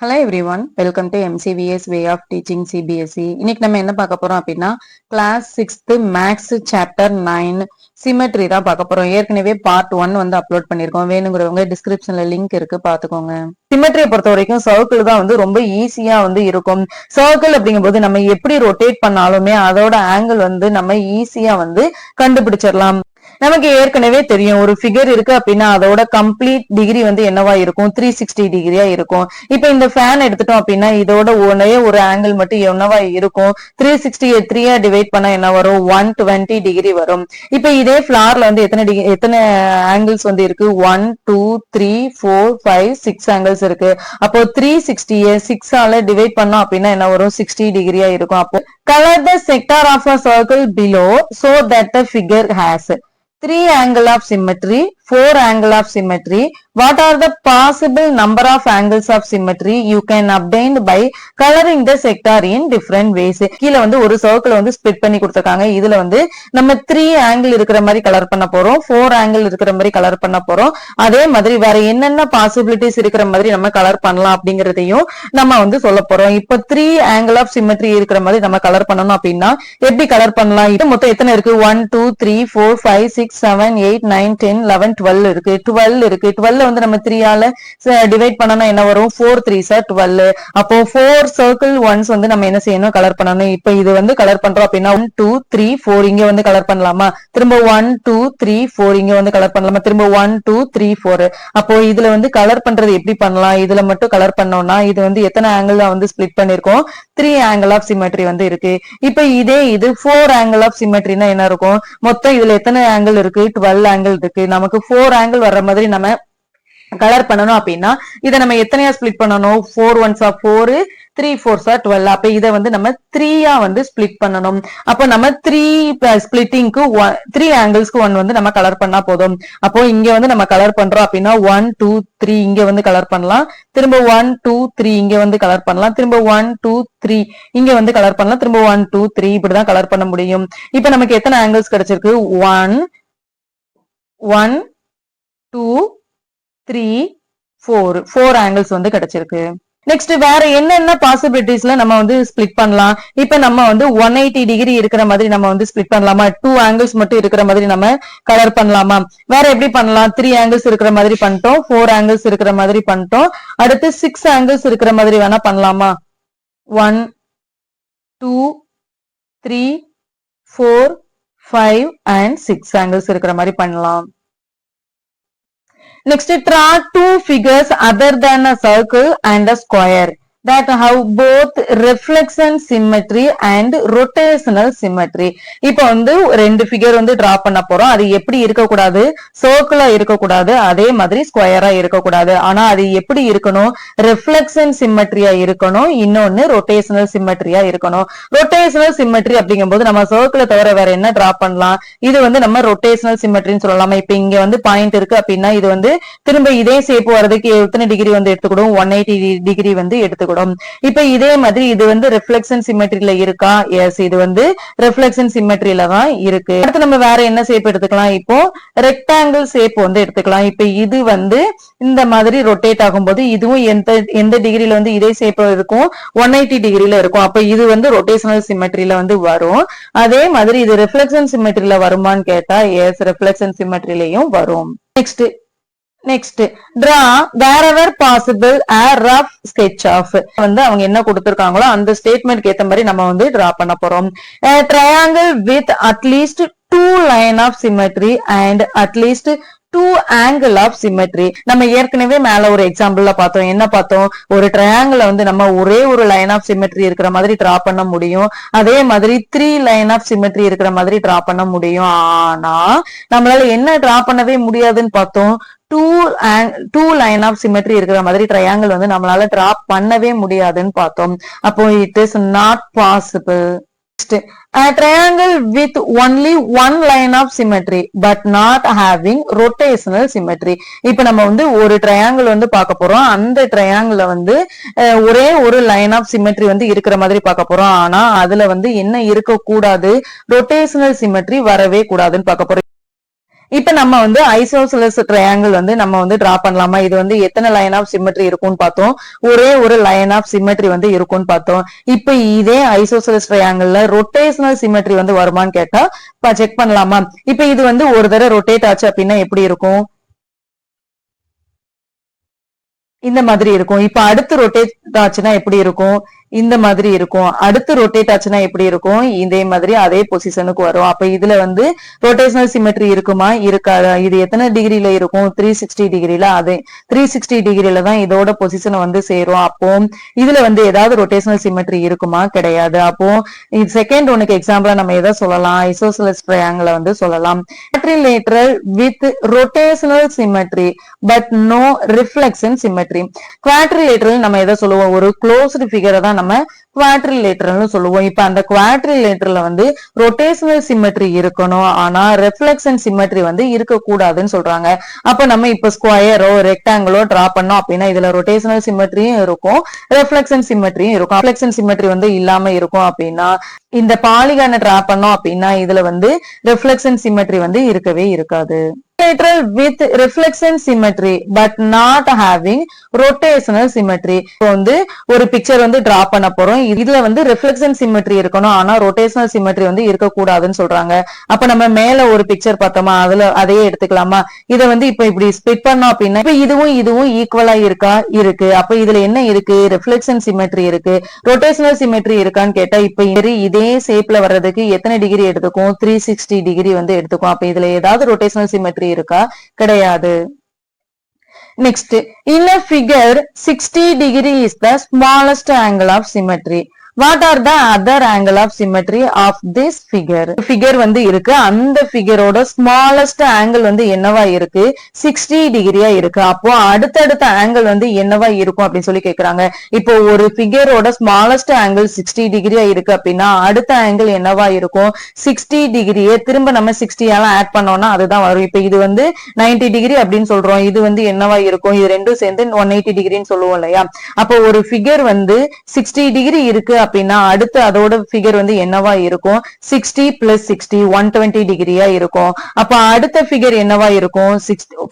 Hello everyone, welcome to MCVS way of teaching CBSE. இன்னைக்கு நம்ம என்ன பார்க்க போறோம் அப்படின்னா class 6th maths chapter 9 symmetry தான் பார்க்க போறோம். ஏற்கனவே பார்ட் 1 வந்து அப்லோட் பண்ணிருக்கோம். வேணுங்கிறவங்க டிஸ்கிரிப்ஷன்ல லிங்க் இருக்கு, பாத்துக்கோங்க. சிமெட்ரியை பொறுத்த வரைக்கும் சர்க்கிள் தான் வந்து ரொம்ப ஈஸியா வந்து இருக்கும். சர்க்கிள் அப்படிங்கும்போது நம்ம எப்படி ரொட்டேட் பண்ணாலுமே அதோட ஆங்கிள் வந்து நம்ம ஈஸியா வந்து கண்டுபிடிச்சிடலாம். நமக்கு ஏற்கனவே தெரியும், ஒரு ஃபிகர் இருக்கு அப்படின்னா அதோட கம்ப்ளீட் டிகிரி வந்து என்னவா இருக்கும், 360 டிகிரியா இருக்கும். இப்ப இந்த ஃபேன் எடுத்துட்டோம் அப்படின்னா இதோட ஒரே ஒரு ஆங்கிள் மட்டும் என்னவா இருக்கும், 360 3 டிவைட் பண்ணா என்ன வரும், 120 டிகிரி வரும். இப்ப இதே ஃபிளார்ல வந்து எத்தனை ஆங்கிள்ஸ் வந்து இருக்கு, 1 2 3 4 5 6 ஆங்கிள்ஸ் இருக்கு. அப்போ 360 6 ஆல டிவைட் பண்ணோம் அப்படின்னா என்ன வரும், 60 டிகிரியா இருக்கும். அப்போ color the sector of a circle below so that the figure has 3 angle of symmetry, 4 angle of symmetry. What are the possible number of angles of symmetry you can obtain by coloring the sector in different ways? கீழ வந்து ஒரு circle வந்து split பண்ணி கொடுத்திருக்காங்க. இதுல வந்து நம்ம 3 angle இருக்கிற மாதிரி கலர் பண்ண போறோம், 4 ஆங்கிள் இருக்கிற மாதிரி கலர் பண்ண போறோம். அதே மாதிரி வேற என்னென்ன பாசிபிலிட்டிஸ் இருக்கிற மாதிரி நம்ம கலர் பண்ணலாம் அப்படிங்கறதையும் நம்ம வந்து சொல்ல போறோம். இப்ப 3 ஆங்கிள் ஆஃப் சிமெட்ரி இருக்கிற மாதிரி நம்ம கலர் பண்ணணும் அப்படின்னா எப்படி கலர் பண்ணலாம்? இது மொத்தம் எத்தனை இருக்கு, 1 2 3 4 5 6 7 8 9 10 11 12 இருக்கு. 12 இருக்கு. 12 வந்து நம்ம 3 ஆல டிவைட் பண்ணனா என்ன வரும், 4 3s 12. அப்போ 4 சர்க்கிள் ஒன்ஸ் வந்து நம்ம என்ன செய்யணும், கலர் பண்ணணும். இப்ப இது வந்து கலர் பண்றோம் அப்படின்னா 1 2 3 4 இங்க வந்து கலர் பண்ணலாமா, திரும்ப 1 2 3 4 இங்க வந்து கலர் பண்ணலாமா, திரும்ப 1 2 3 4. அப்போ இதுல வந்து கலர் பண்றது எப்படி பண்ணலாம், இதுல மட்டும் கலர் பண்ணோம்னா இது வந்து எத்தனை ஆங்கிள் வந்து ஸ்பிளிட் பண்ணிருக்கோம், 3 ஆங்கிள் ஆஃப் சிமெட்ரி வந்து இருக்கு. இப்ப இதே இது 4 ஆங்கிள் ஆஃப் சிமெட்ரினா என்ன இருக்கும், மொத்தம் இதுல எத்தனை ஆங்கிள் இருக்கு, 12 ஆங்கிள் இருக்கு. நமக்கு 4 ஆங்கிள் வர்ற மாதிரி நம்ம கலர் பண்ணணும் அப்படின்னா இதை நம்ம எத்தனையா ஸ்பிளிட் பண்ணணும், 4 1s 4 3 4s 12. அப்ப இதை வந்து நம்ம 3 வந்து ஸ்பிளிட் பண்ணணும். அப்ப நம்ம 3 ஸ்பிளிட்டிங்க்கு 3 ஆங்கிள்ஸ்க்கு 1 வந்து நம்ம கலர் பண்ணா போதும். அப்போ இங்க வந்து நம்ம கலர் பண்றோம் அப்படின்னா 1 2 3 இங்க வந்து கலர் பண்ணலாம், திரும்ப 1 2 3 இங்க வந்து கலர் பண்ணலாம், திரும்ப 1 2 3 இங்க வந்து கலர் பண்ணலாம், திரும்ப 1 2 3 இப்படிதான் கலர் பண்ண முடியும். இப்ப நமக்கு எத்தனை ஆங்கிள்ஸ் கிடைச்சிருக்கு, 1 1 2 3 4 4 ஆங்கிள்ஸ் வந்து கிடைச்சிருக்கு. நெக்ஸ்ட் வேற என்னென்ன பாசிபிலிட்டிஸ்ல நம்ம வந்து ஸ்பிளிட் பண்ணலாம். இப்ப நம்ம வந்து 180 டிகிரி இருக்கிற மாதிரி நம்ம வந்து ஸ்பிளிட் பண்ணலாமா, 2 ஆங்கிள்ஸ் மட்டும் இருக்கிற மாதிரி நம்ம கலர் பண்ணலாமா, வேற எப்படி பண்ணலாம், 3 ஆங்கிள்ஸ் இருக்கிற மாதிரி பண்ணிட்டோம், 4 ஆங்கிள்ஸ் இருக்கிற மாதிரி பண்ணிட்டோம், அடுத்து 6 ஆங்கிள்ஸ் இருக்கிற மாதிரி வேணா பண்ணலாமா, 1 2 3 4 5 and 6 ஆங்கிள்ஸ் இருக்கிற மாதிரி பண்ணலாம். Next, draw 2 figures other than a circle and a square that have both reflection symmetry and rotational symmetry. இப்போ வந்து ரெண்டு ஃபிகர் வந்து டிரா பண்ண போறோம். அது எப்படி இருக்க கூடாது, சர்க்கிளா இருக்க கூடாது, அதே மாதிரி ஸ்கொயரா இருக்க கூடாது. ஆனா அது எப்படி இருக்கணும், ரிஃப்ளெக்ஷன் சிமெட்ரியா இருக்கணும், இன்னொன்னு ரொட்டேஷனல் சிமெட்ரியா இருக்கணும். ரொட்டேஷனல் சிமெட்ரி அப்படிங்கும்போது நம்ம சர்க்கிளை தவிர வேற என்ன டிரா பண்ணலாம், இது வந்து நம்ம ரொட்டேஷனல் சிமெட்ரின்னு சொல்லலாமா. இப்ப இங்க வந்து பாயிண்ட் இருக்கு அப்படின்னா இது வந்து திரும்ப இதே ஷேப் வரதுக்கு எத்தனை டிகிரி வந்து எடுத்துக்கிடும், 180 டிகிரி வந்து எடுத்துக்கிடும். இப்ப இதே மாதிரி இது வந்து ரிஃப்ளெக்ஷன் சிமெட்ரியில இருக்கா, எஸ் இது வந்து ரிஃப்ளெக்ஷன் சிமெட்ரியில தான் இருக்கு. அடுத்து நம்ம வேற என்ன ஷேப் எடுத்துக்கலாம், இப்போ ரெக்டாங்கிள் ஷேப் வந்து எடுத்துக்கலாம். இப்ப இது வந்து இந்த மாதிரி ரொட்டேட் ஆகும்போது இதுவும் எந்த டிகிரில வந்து இதே ஷேப் இருக்கும், 180 டிகிரில இருக்கும். அப்ப இது வந்து ரொட்டேஷனல் சிமெட்ரியில வந்து வரும். அதே மாதிரி இது ரிஃப்ளெக்ஷன் சிமெட்ரியில வருமான்னு கேட்டா எஸ் ரிஃப்ளெக்ஷன் சிமெட்ரியிலையும் வரும். Next draw wherever possible a rough sketch of வந்து அவங்க என்ன கொடுத்திருக்காங்களோ அந்த ஸ்டேட்மென்ட்க்கு ஏத்த மாதிரி நம்ம வந்து டிரா பண்ண போறோம். A triangle with at least 2 line of symmetry and at least 2 angle of symmetry. நம்ம ஏற்கனவே மேல ஒரு எக்ஸாம்பிள்ல பார்த்தோம். என்ன பார்த்தோம், ஒரு ட்ரையாங்கிள் வந்து நம்ம ஒரே ஒரு லைன் ஆஃப் சிமெட்ரி இருக்கிற மாதிரி டிரா பண்ண முடியும், அதே மாதிரி 3 லைன் ஆஃப் சிமெட்ரி இருக்கிற மாதிரி டிரா பண்ண முடியும். ஆனா நம்மளால என்ன டிரா பண்ணவே முடியாதுன்னு பார்த்தோம், 2 லைன் ஆஃப் சிமெட்ரி இருக்கிற மாதிரி ட்ரையாங்கிள் வந்து நம்மளால டிரா பண்ணவே முடியாதுன்னு பார்த்தோம். அப்போ it is not possible. A triangle with only one line of symmetry but not having rotational symmetry. இப்ப நம்ம வந்து ஒரு ட்ரையாங்கிள் வந்து பார்க்க போறோம். அந்த ட்ரையாங்கிள் வந்து ஒரே ஒரு லைன் ஆஃப் சிமெட்ரி வந்து இருக்கிற மாதிரி பார்க்க போறோம். ஆனா அதுல வந்து என்ன இருக்க கூடாது, ரொட்டேஷனல் சிமெட்ரி வரவே கூடாதுன்னு பார்க்க போறோம். இப்ப நம்ம வந்து ஐசோசெலஸ் ட்ரையாங்கிள் வந்து நம்ம வந்து டிரா பண்ணலாமா? இது வந்து எத்தனை லைன் ஆஃப் சிமெட்ரி இருக்கும்னு பார்த்தோம். ஒரே ஒரு லைன் ஆஃப் சிமெட்ரி வந்து இருக்கும்னு பார்த்தோம். இப்ப இதே ஐசோசெலஸ் ட்ரையாங்கிள்ல ரொட்டேஷனல் சிமெட்ரி வந்து வருமான்னு கேட்டா செக் பண்ணலாமா? இப்ப இது வந்து ஒரு தடவை ரொட்டேட் ஆச்சு அப்படின்னா எப்படி இருக்கும்? இந்த மாதிரி இருக்கும். இப்ப அடுத்து ரொட்டேட் ஆச்சுன்னா எப்படி இருக்கும்? இந்த மாதிரி இருக்கும். அடுத்து ரொட்டேட் ஆச்சுன்னா எப்படி இருக்கும்? இதே மாதிரி அதே பொசிஷனுக்கு வரும். அப்ப இதுல வந்து ரொட்டேஷனல் சிமெட்ரி இருக்குமா? இருக்காதா? இது எத்தனை டிகிரில இருக்கும்? 360 டிகிரில. அதே 360 டிகிரில தான் இதோட பொசிஷன் வந்து சேரும். அப்போ இதுல வந்து ஏதாவது ரொட்டேஷனல் சிமெட்ரி இருக்குமா? கிடையாது. அப்போ இது செகண்ட் ஒன்னுக்கு எக்ஸாம்பிளா நம்ம எதை சொல்லலாம்? ஐசோசெலஸ் ட்ரையாங்கிள வந்து சொல்லலாம். quadrilateral with rotational symmetry but no reflection symmetry. quadrilateral நம்ம எதை சொல்லுவோம்? ஒரு closed figure தான் நம்ம quadrilateral சொல்லுவோம். இப்ப அந்த quadrilateral வந்து rotational symmetry இருக்கணும், ஆனா reflection symmetry வந்து இருக்கக்கூடாதுன்னு சொல்றாங்க. அப்ப நம்ம இப்ப ஸ்கொயரோ ரெக்டாங்கிளோ டிரா பண்ணோம் அப்படின்னா இதுல rotational symmetryயும் இருக்கும், reflection symmetryயும் இருக்கும். reflection symmetry வந்து இல்லாம இருக்கும் அப்படின்னா இந்த பாலிகானை டிரா பண்ணோம் அப்படின்னா இதுல வந்து reflection symmetry வந்து இருக்கவே இருக்காது. quadrilateral with reflection symmetry but not having rotational symmetry. இப்போ வந்து ஒரு பிக்சர் வந்து டிரா பண்ண போறோம். இதுல வந்து reflection symmetry இருக்கணும், ஆனா rotational symmetry வந்து இருக்கக்கூடாதுன்னு சொல்றாங்க. அப்ப நம்ம மேல ஒரு பிக்சர் பார்த்தோமா, அதுல அதையே எடுத்துக்கலாமா? இத வந்து இப்ப இப்படி ஸ்பிட் பண்ணோம் அப்படின்னா இப்ப இதுவும் ஈக்குவலா இருக்கா? இருக்கு. அப்ப இதுல என்ன இருக்கு? reflection symmetry இருக்கு. rotational symmetry இருக்கான்னு கேட்டா இப்ப இதே ஷேப்ல வர்றதுக்கு எத்தனை டிகிரி எடுத்துக்கும்? 360 டிகிரி வந்து எடுத்துக்கும். அப்ப இதுல ஏதாவது rotational symmetry இருக்கா? கிடையாது. Next, in a figure, 60 degree is the smallest angle of symmetry. What are the other angle of symmetry of this figure? Figure வந்து இருக்கு. அந்த figureோட smallest angle வந்து என்னவா இருக்கு? 60 டிகிரியா இருக்கு. அப்போ அடுத்தடுத்த angle வந்து என்னவா இருக்கும் அப்படின்னு சொல்லி கேக்குறாங்க. இப்போ ஒரு figureோட smallest angle 60 டிகிரியா இருக்கு அப்படின்னா அடுத்த angle என்னவா இருக்கும்? 60 டிகிரியே திரும்ப நம்ம 60 ஆல ஆட் பண்ணோம்னா அதுதான் வரும். இப்போ இது வந்து 90 டிகிரி அப்படின்னு சொல்றோம். இது வந்து என்னவா இருக்கும்? இது ரெண்டும் சேர்ந்து 180 டிகிரின்னு சொல்லுவோம் இல்லையா? அப்போ ஒரு figure வந்து 60 டிகிரி இருக்கு அப்படின்னா அடுத்து அதோட ஃபிகர் வந்து என்னவா இருக்கும்? 60 பிளஸ் 60 120 டிகிரியா இருக்கும். அப்ப அடுத்த ஃபிகர் என்னவா இருக்கும்?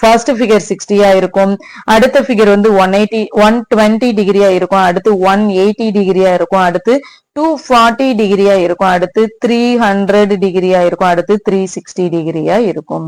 ஃபர்ஸ்ட் ஃபிகர் 60யா இருக்கும், அடுத்த ஃபிகர் வந்து 120 டிகிரியா இருக்கும், அடுத்து 180 டிகிரியா இருக்கும், அடுத்து 240 டிகிரியா இருக்கும், அடுத்து 300 டிகிரியா இருக்கும், அடுத்து 360 டிகிரியா இருக்கும்.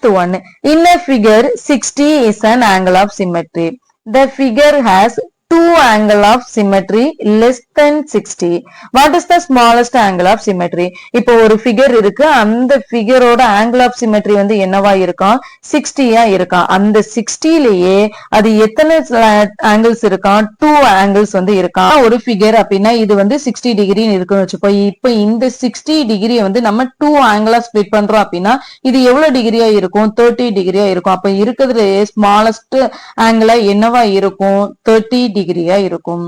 One, in a figure 60 is an angle of symmetry. The figure has two angle of symmetry less than 60. What is the smallest angle of symmetry? இப்போ ஒரு figure இருக்கு, அந்த figureோட angle of symmetry வந்து என்னவா இருக்கும்? 60யா இருக்கும். அந்த 60லயே அது எத்தனை angles இருக்கும்? 2 angles வந்து இருக்கும். ஒரு figure அப்படின்னா இது வந்து 60 டிகிரி இருக்குன்னு வச்சுப்போம். இப்போ இந்த 60 டிகிரியை வந்து நம்ம 2 angle ஸ்பிளிட் பண்றோம் அப்படின்னா இது எவ்வளவு டிகிரியா இருக்கும்? 30 டிகிரியா இருக்கும். அப்ப இருக்கிறதுலயே ஸ்மாலஸ்ட் ஆங்கிள் என்னவா இருக்கும்? 30 டிகிரியா இருக்கும்.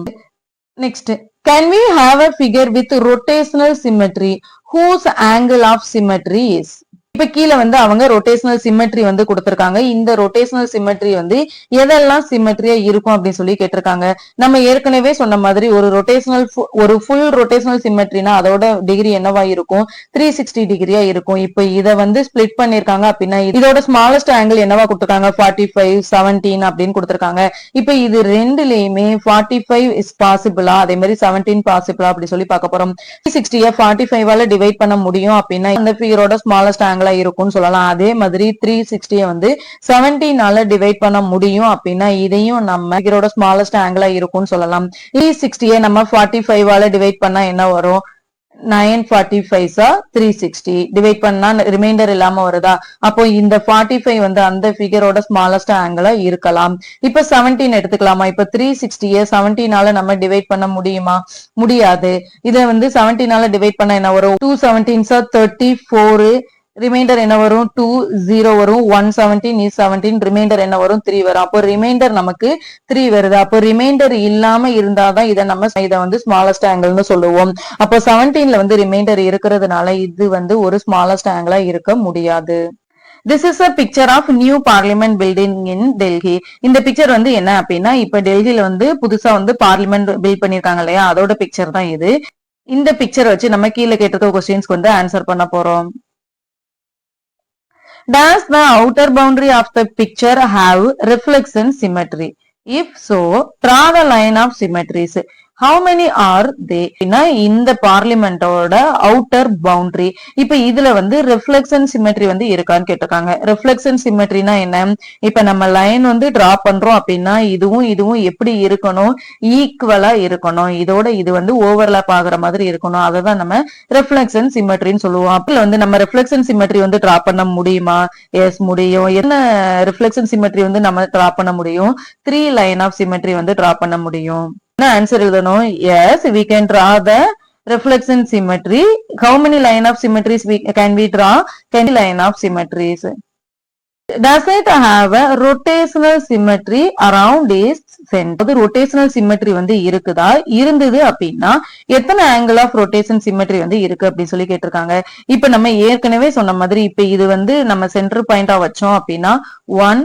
Next, can we have a figure with rotational symmetry whose angle of symmetry is? இப்ப கீழே வந்து அவங்க ரொட்டேஷனல் சிமெட்ரி வந்து கொடுத்திருக்காங்க. இந்த ரொட்டேஷனல் சிமெட்ரி வந்து எதெல்லாம் சிமெட்ரியா இருக்கும் அப்படின்னு சொல்லி கேட்டிருக்காங்க. நம்ம ஏற்கனவே சொன்ன மாதிரி ஒரு ஃபுல் ரொட்டேஷனல் சிமெட்ரினா அதோட டிகிரி என்னவா இருக்கும்? 360 டிகிரியா இருக்கும். இப்ப இத வந்து ஸ்பிளிட் பண்ணிருக்காங்க அப்படின்னா இதோட ஸ்மாலஸ்ட் ஆங்கிள் என்னவா கொடுத்திருக்காங்க? 45 17 அப்படின்னு கொடுத்திருக்காங்க. இப்ப இது ரெண்டுலயுமே 45 இஸ் பாசிபிளா, அதே மாதிரி 17 பாசிபிளா அப்படி சொல்லி பார்க்க போறோம். 360 45ஆல டிவைட் பண்ண முடியும் அப்படின்னா அந்த ஃபிகரோட ஸ்மாலஸ்ட் ஆங்கிள் இருக்கும்னு சொல்லலாம். அதே மாதிரி 360 வந்து 17ஆல டிவைட் பண்ண முடியும் அப்படின்னா இதையும் நம்ம ஃபிகரோட ஸ்மாலஸ்ட் ஆங்கிள் இருக்கும்னு சொல்லலாம். 360 நம்ம 45ஆல டிவைட் பண்ணா என்ன வரும்? 945 360 டிவைட் பண்ணா ரிமைண்டர் இல்லாம வருதா? அப்போ இந்த 45 வந்து அந்த ஃபிகரோட ஸ்மாலஸ்ட் ஆங்கிளா இருக்கலாம். இப்ப 17 எடுத்துக்கலாமா? இப்ப 360 17ஆல நம்ம டிவைட் பண்ண முடியுமா? முடியாது. இத வந்து 17ஆல டிவைட் பண்ணா என்ன வரும்? 2 17s 34, ரிமைண்டர் என்ன வரும்? 2 0 வரும். 117 is 17, ரிமைண்டர் என்ன வரும்? 3 வரும். அப்போ ரிமைண்டர் நமக்கு 3 வருது. அப்போ ரிமைண்டர் இல்லாம இருந்தாதான் இத வந்து ஸ்மாலஸ்ட் ஆங்கிள்னு சொல்லுவோம். அப்போ 17ல வந்து ரிமைண்டர் இருக்கிறதுனால இது வந்து ஒரு ஸ்மாலஸ்ட் ஆங்கிளா இருக்க முடியாது. This is a picture of new parliament building in Delhi. இந்த பிக்சர் வந்து என்ன அப்படின்னா இப்ப டெல்லியில வந்து புதுசா வந்து பார்லிமெண்ட் பில்ட் பண்ணிருக்காங்க இல்லையா, அதோட பிக்சர் தான் இது. இந்த பிக்சர் வச்சு நம்ம கீழே கேட்டிருக்க கொஸ்டின்ஸ்க்கு வந்து ஆன்சர் பண்ண போறோம். Does the outer boundary of the picture have reflection symmetry? If so, draw the line of symmetries. How many are they? இந்த பார்லிமெண்டோட அவுட்டர் பவுண்டரி. இப்ப இதுல வந்து ரிஃப்ளெக்ஷன் சிமெட்ரி வந்து இருக்கான்னு கேட்டிருக்காங்க. ரிஃப்ளெக்ஷன் சிமெட்ரினா என்ன? இப்ப நம்ம லைன் வந்து டிரா பண்றோம் அப்படின்னா இதுவும் இதுவும் எப்படி இருக்கணும்? ஈக்குவலா இருக்கணும். இதோட இது வந்து ஓவர்லாப் ஆகுற மாதிரி இருக்கணும். அததான் நம்ம ரிஃப்ளெக்ஷன் சிமெட்ரின்னு சொல்லுவோம். அப்ப வந்து நம்ம ரிஃப்ளெக்ஷன் சிமெட்ரி வந்து டிரா பண்ண முடியுமா? எஸ் முடியும். என்ன ரிஃப்ளெக்ஷன் சிமெட்ரி வந்து நம்ம டிரா பண்ண முடியும்? 3 லைன் ஆஃப் சிமெட்ரி வந்து டிரா பண்ண முடியும். ஆன்சர் எழுதணும். Yes we can draw the reflection symmetry. How many line of symmetries can we draw? 10 line of symmetries. Does it have a rotational symmetry around its center? rotational symmetry வந்து இருக்குதா? இருந்தது அப்படின்னா எத்தனை angle of rotation symmetry வந்து இருக்கு அப்படின்னு சொல்லி கேட்டிருக்காங்க. இப்ப நம்ம ஏற்கனவே சொன்ன மாதிரி இப்ப இது வந்து நம்ம சென்டர் பாயிண்டா வச்சோம் அப்படின்னா 1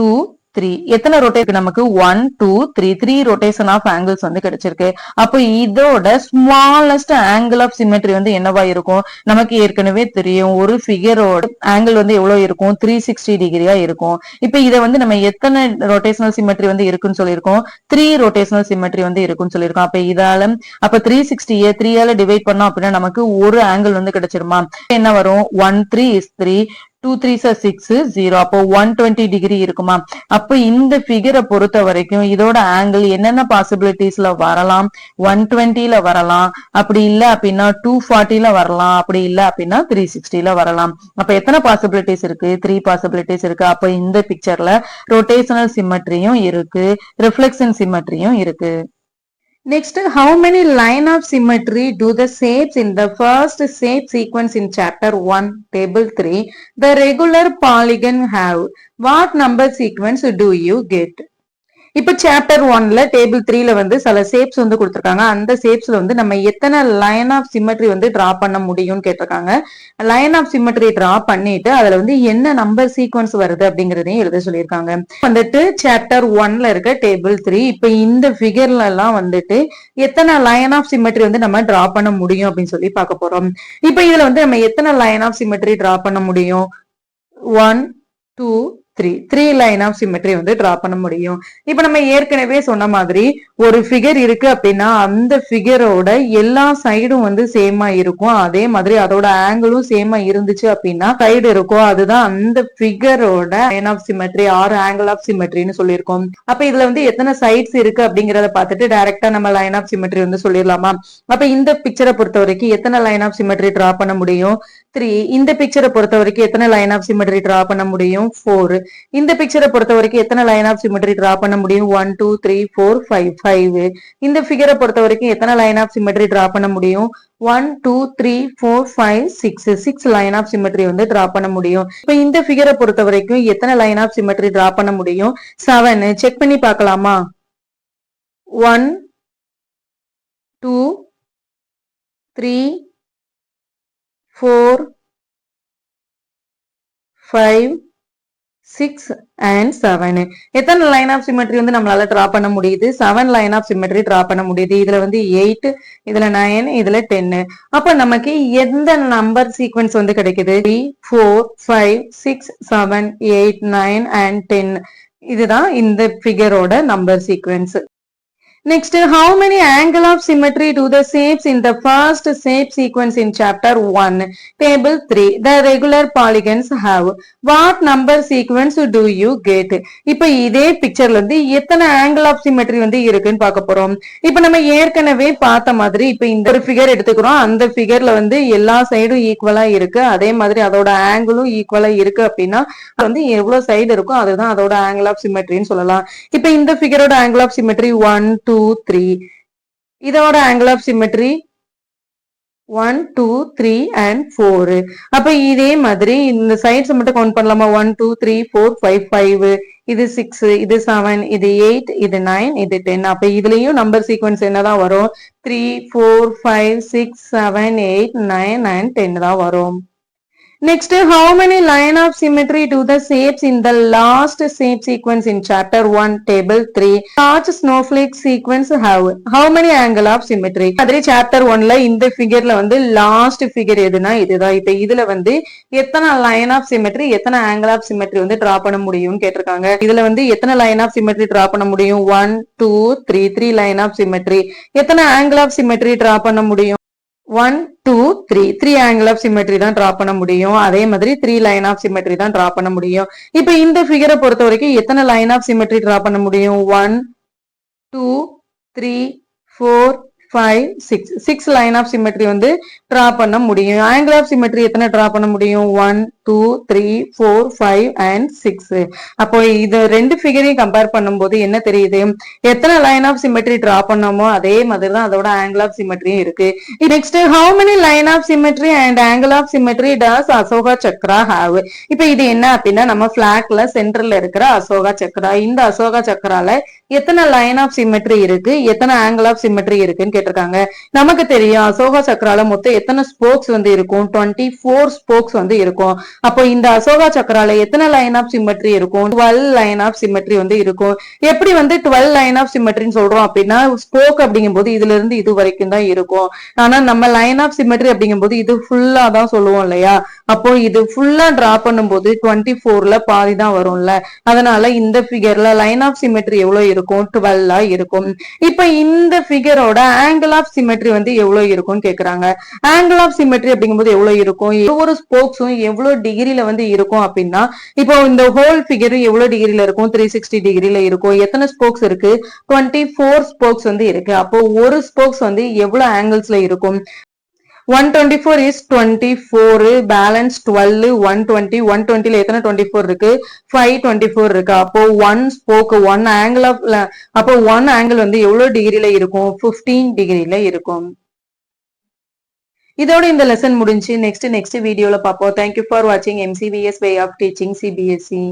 2 3 எத்தனை ரொட்டேட் நமக்கு 1 2 3 ரொட்டேஷன் ஆஃப் ஆங்கிள்ஸ் வந்து கிடைச்சிருக்கு. அப்போ இதோட ஸ்மாலஸ்ட் ஆங்கிள் ஆஃப் சிமெட்ரி வந்து என்னவா இருக்கும்? நமக்கு ஏற்கனவே தெரியும் ஒரு ஃபிகரோட ஆங்கிள் வந்து எவ்வளவு இருக்கும்? 360 டிகிரியா இருக்கும். இப்ப இதை வந்து நம்ம எத்தனை ரொட்டேஷனல் சிமெட்ரி வந்து இருக்குன்னு சொல்லியிருக்கோம்? 3 ரொட்டேஷனல் சிமெட்ரி வந்து இருக்குன்னு சொல்லியிருக்கோம். அப்ப இதால அப்ப 360 3 டிவைட் பண்ணோம் அப்படின்னா நமக்கு ஒரு ஆங்கிள் வந்து கிடைச்சிருமா? என்ன வரும்? 1 3 is 3 2 3s are 6 0. அப்போ 120 டிகிரி இருக்குமா? அப்ப இந்த ஃபிகரை பொறுத்த வரைக்கும் இதோட ஆங்கிள் என்னென்ன பாசிபிலிட்டிஸ்ல வரலாம்? 120ல வரலாம், அப்படி இல்ல அப்படின்னா 240ல வரலாம், அப்படி இல்ல அப்படின்னா 360ல வரலாம். அப்ப எத்தனை பாசிபிலிட்டிஸ் இருக்கு? 3 பாசிபிலிட்டிஸ் இருக்கு. அப்ப இந்த பிக்சர்ல ரொட்டேஷனல் சிமெட்ரியும் இருக்கு, ரிஃப்ளெக்ஷன் சிமெட்ரியும் இருக்கு. Next, how many line of symmetry do the shapes in the first shape sequence in chapter 1, table 3, the regular polygon have? What number sequence do you get? இப்ப chapter 1ல table 3ல வந்து சில shapes வந்து கொடுத்திருக்காங்க. அந்த ஷேப்ஸ்ல வந்து நம்ம எத்தனை லைன் ஆஃப் சிமெட்ரி வந்து டிரா பண்ண முடியும்னு கேட்டிருக்காங்க. லைன் ஆஃப் சிமெட்ரி டிரா பண்ணிட்டு அதுல வந்து என்ன நம்பர் சீக்வன்ஸ் வருது அப்படிங்கறதையும் எழுத சொல்லியிருக்காங்க. வந்துட்டு சாப்டர் 1ல இருக்க டேபிள் 3 இப்ப இந்த ஃபிகர்ல எல்லாம் வந்துட்டு எத்தனை லைன் ஆஃப் சிமெட்ரி வந்து நம்ம டிரா பண்ண முடியும் அப்படின்னு சொல்லி பார்க்க போறோம். இப்ப இதுல வந்து நம்ம எத்தனை லைன் ஆஃப் சிமெட்ரி டிரா பண்ண முடியும்? 1 2 3 லைன் ஆஃப் சிமெட்ரி வந்து டிரா பண்ண முடியும். இப்ப நம்ம ஏற்கனவே சொன்ன மாதிரி ஒரு ஃபிகர் இருக்கு அப்படின்னா அந்த ஃபிகரோட எல்லா சைடும் வந்து சேமா இருக்கும். அதே மாதிரி அதோட ஆங்கிளும் சேமா இருந்துச்சு அப்படின்னா சைடு இருக்கும். அதுதான் அந்த ஃபிகரோட line of symmetry or angle of சிமெட்ரின்னு சொல்லியிருக்கோம். அப்ப இதுல வந்து எத்தனை சைட்ஸ் இருக்கு அப்படிங்கறத பார்த்துட்டு டைரக்டா நம்ம லைன் ஆஃப் சிமெட்ரி வந்து சொல்லிடலாமா? அப்ப இந்த பிக்சரை பொறுத்த வரைக்கும் எத்தனை லைன் ஆஃப் சிமெட்ரி டிரா பண்ண முடியும்? 3. இந்த பிக்சரை பொறுத்த வரைக்கும் எத்தனை லைன் ஆஃப் சிமெட்ரி டிரா பண்ண முடியும்? 4. இந்த பிக்சரை பொறுத்த வரைக்கும் எத்தனை லைன் ஆஃப் சிமெட்ரி டிரா பண்ண முடியும்? 1 2 3 4 5 5. இந்த ஃபிகரை பொறுத்த வரைக்கும் எத்தனை லைன் ஆஃப் சிமெட்ரி டிரா பண்ண முடியும்? 1 2 3 4 5 6 6 லைன் ஆஃப் சிமெட்ரி வந்து டிரா பண்ண முடியும். இப்ப இந்த ஃபிகரை பொறுத்த வரைக்கும் எத்தனை லைன் ஆஃப் சிமெட்ரி டிரா பண்ண முடியும்? 7. செக் பண்ணி பார்க்கலாமா? 1 2 3 4 5 6 and 7. எத்தனை லைன் ஆஃப் சிமெட்ரி வந்து நம்மளால டிரா பண்ண முடியுது? 7 லைன் ஆஃப் சிமெட்ரி டிரா பண்ண முடியுது. இதுல வந்து 8, இதுல 9, இதுல 10. அப்ப நமக்கு எந்த நம்பர் சீக்வன்ஸ் வந்து கிடைக்குது? 3 4 5 6 7 8 9 and 10. இதுதான் இந்த ஃபிகரோட number sequence. Next, how many angle of symmetry do the shapes in the first shape sequence in chapter 1, table 3, the regular polygons have? What number sequence do you get? இப்ப இதே பிக்சர்ல இருந்து எத்தனை angle of symmetry வந்து இருக்குன்னு பார்க்க போறோம். இப்ப நம்ம ஏற்கனவே பார்த்த மாதிரி இப்ப இந்த ஒரு ஃபிகர் எடுத்துக்கிறோம். அந்த ஃபிகர்ல வந்து எல்லா சைடும் ஈக்குவலா இருக்கு. அதே மாதிரி அதோட ஆங்கிளும் ஈக்குவலா இருக்கு அப்படின்னா வந்து எவ்வளவு சைடு இருக்கோ அதுதான் அதோட ஆங்கிள் ஆஃப் சிமெட்ரின்னு சொல்லலாம். இப்ப இந்த ஃபிகரோட ஆங்கிள் ஆஃப் சிமெட்ரி 1 2 3. இதோட ஆங்கிள் ஆஃப் சிமெட்ரி 1 2 3 and 4. அப்ப இதே மாதிரி இந்த சைட்ஸ் மட்டும் கவுண்ட் பண்ணலாமா? 1 2 3 4 5 5. இது 6, இது 7, இது 8, இது 9, இது 10. அப்ப இதுலயும் நம்பர் சீக்வன்ஸ் என்னதான் வரும்? 3 4 5 6 7 8 9 and 10 தான் வரும். Next, how many line of symmetry do the shapes in the last shape sequence in chapter 1, table 3? Large snowflake sequence have how many angle of symmetry? மாதிரி chapter 1ல இந்த ஃபிகர்ல வந்து லாஸ்ட் ஃபிகர் எதுனா இதுதான். இப்ப இதுல வந்து எத்தனை லைன் ஆஃப் சிமெட்ரி எத்தனை ஆங்கிள் ஆஃப் சிமெட்ரி வந்து டிரா பண்ண முடியும்னு கேட்டிருக்காங்க. இதுல வந்து எத்தனை லைன் ஆஃப் சிமெட்ரி டிரா பண்ண முடியும்? 1 2 3 3 லைன் ஆஃப் சிமெட்ரி. எத்தனை ஆங்கிள் ஆஃப் சிமெட்ரி டிரா பண்ண முடியும்? 1 2 3 3 ஆங்கிள் ஆஃப் சிமெட்ரி தான் டிரா பண்ண முடியும். அதே மாதிரி 3 லைன் ஆஃப் சிமெட்ரி தான் டிரா பண்ண முடியும். இப்ப இந்த ஃபிகரை பொறுத்த வரைக்கும் எத்தனை லைன் ஆஃப் சிமெட்ரி டிரா பண்ண முடியும்? 1 2 3 4 5 6 6 லைன் ஆஃப் சிமெட்ரி வந்து டிரா பண்ண முடியும். ஆங்கிள் ஆஃப் சிமெட்ரி எத்தனை டிரா பண்ண முடியும்? 1 2 3 4 5 and 6. அப்போ இது ரெண்டு ஃபிகரையும் கம்பேர் பண்ணும்போது என்ன தெரியுது? எத்தனை லைன் ஆஃப் சிமெட்ரி டிரா பண்ணோமோ அதே மாதிரி தான் அதோட ஆங்கிள் ஆஃப் சிமெட்ரியும் இருக்கு. Next, how many line of symmetry and angle of symmetry does Ashoka Chakra have? இப்ப இது என்ன அப்படின்னா நம்ம பிளாக்ல சென்டர்ல இருக்கிற அசோகா சக்ரா. இந்த அசோகா சக்ரால எத்தனை லைன் ஆஃப் சிமெட்ரி இருக்கு எத்தனை ஆங்கிள் ஆஃப் சிமெட்ரி இருக்குன்னு கேட்டிருக்காங்க. நமக்கு தெரியும் அசோகா சக்ரால மொத்தம் எத்தனை ஸ்போக்ஸ் வந்து இருக்கும்? 24 ஸ்போக்ஸ் வந்து இருக்கும். அப்போ இந்த அசோகா சக்ரால எத்தனை லைன் ஆஃப் சிமெட்ரி இருக்கும்? 12 லைன் ஆஃப் சிமெட்ரி வந்து இருக்கும். எப்படி வந்து 12 லைன் ஆஃப் சிமெட்ரின்னு சொல்றோம் அப்படின்னா ஸ்போக் அப்படிங்கும் போது இதுல இருந்து இது வரைக்கும் தான் இருக்கும். ஆனா நம்ம லைன் ஆஃப் சிமெட்ரி அப்படிங்கும் போது இது ஃபுல்லா தான் சொல்லுவோம் இல்லையா? அப்போ இது ஃபுல்லா டிரா பண்ணும்போது 24ல பாதி தான் வரும்ல. அதனால இந்த ஃபிகர்ல லைன் ஆஃப் சிமெட்ரி எவ்வளவு இருக்கும்? 12 இருக்கும். இப்ப இந்த ஃபிகரோட ஆங்கிள் ஆஃப் சிமெட்ரி வந்து எவ்வளவு இருக்கும்னு கேக்குறாங்க. ஆங்கிள் ஆஃப் சிமெட்ரி அப்படிங்கும்போது எவ்வளவு இருக்கும்? ஒவ்வொரு ஸ்போக்ஸும் எவ்வளவு டிகிரில வந்து இருக்கும் அப்படின்னா இப்போ இந்த ஹோல் ஃபிகர் எவ்வளவு டிகிரில இருக்கும்? 360 டிகிரில இருக்கும். எத்தனை ஸ்போக்ஸ் இருக்கு? 24 ஸ்போக்ஸ் வந்து இருக்கு. அப்போ ஒரு ஸ்போக்ஸ் வந்து எவ்வளவு ஆங்கிள்ஸ்ல இருக்கும்? 124 is 24, balance 12, 120, 120ல எத்தனை 24 இருக்கு? 524 இருக்கு. அப்போ 1 spoke 1 angle of அப்போ 1 angle வந்து எவ்வளவு டிகிரில இருக்கும்? 15 டிகிரில இருக்கும். இதோட இந்த லெசன் முடிஞ்சு. நெக்ஸ்ட் வீடியோல பார்ப்போம். Thank you for watching MCVS way of teaching CBSE.